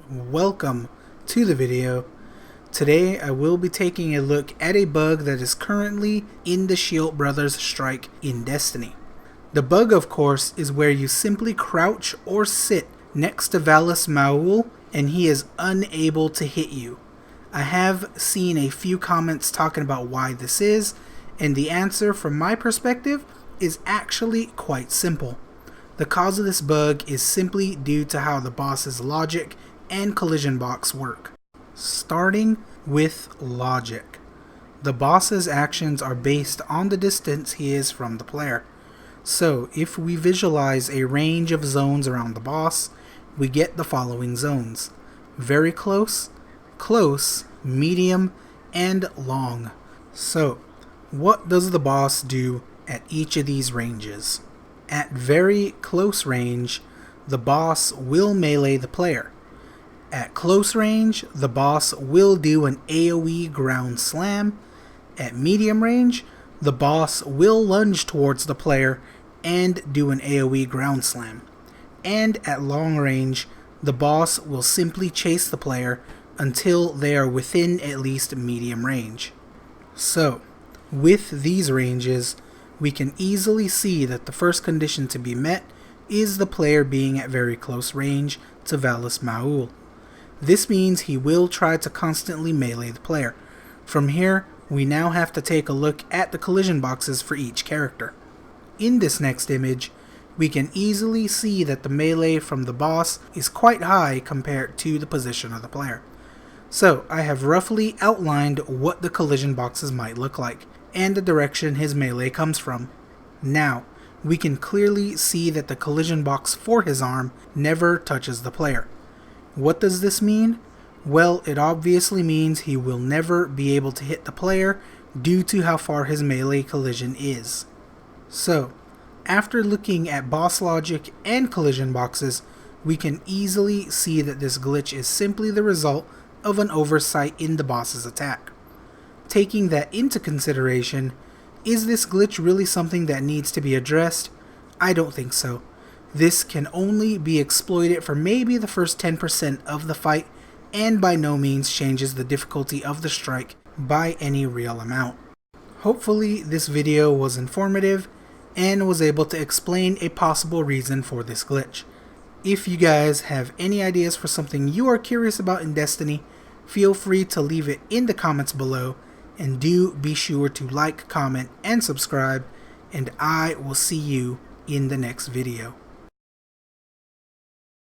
welcome to the video. Today I will be taking a look at a bug that is currently in the Shield Brothers strike in Destiny. The bug, of course, is where you simply crouch or sit next to Valus Maul and he is unable to hit you. I have seen a few comments talking about why this is, and the answer from my perspective is actually quite simple. The cause of this bug is simply due to how the boss's logic and collision box work. Starting with logic. The boss's actions are based on the distance he is from the player. So if we visualize a range of zones around the boss, we get the following zones: very close, close, medium, and long. So what does the boss do at each of these ranges? At very close range, the boss will melee the player. At close range, the boss will do an AoE ground slam. At medium range, the boss will lunge towards the player and do an AoE ground slam. And at long range, the boss will simply chase the player until they are within at least medium range. So, with these ranges, we can easily see that the first condition to be met is the player being at very close range to Valus Maul. This means he will try to constantly melee the player. From here, we now have to take a look at the collision boxes for each character. In this next image, we can easily see that the melee from the boss is quite high compared to the position of the player. So, I have roughly outlined what the collision boxes might look like, and the direction his melee comes from. Now, we can clearly see that the collision box for his arm never touches the player. What does this mean? Well, it obviously means he will never be able to hit the player due to how far his melee collision is. So, after looking at boss logic and collision boxes, we can easily see that this glitch is simply the result of an oversight in the boss's attack. Taking that into consideration, is this glitch really something that needs to be addressed? I don't think so. This can only be exploited for maybe the first 10% of the fight, and by no means changes the difficulty of the strike by any real amount. Hopefully this video was informative and was able to explain a possible reason for this glitch. If you guys have any ideas for something you are curious about in Destiny, feel free to leave it in the comments below, and do be sure to like, comment, and subscribe, and I will see you in the next video.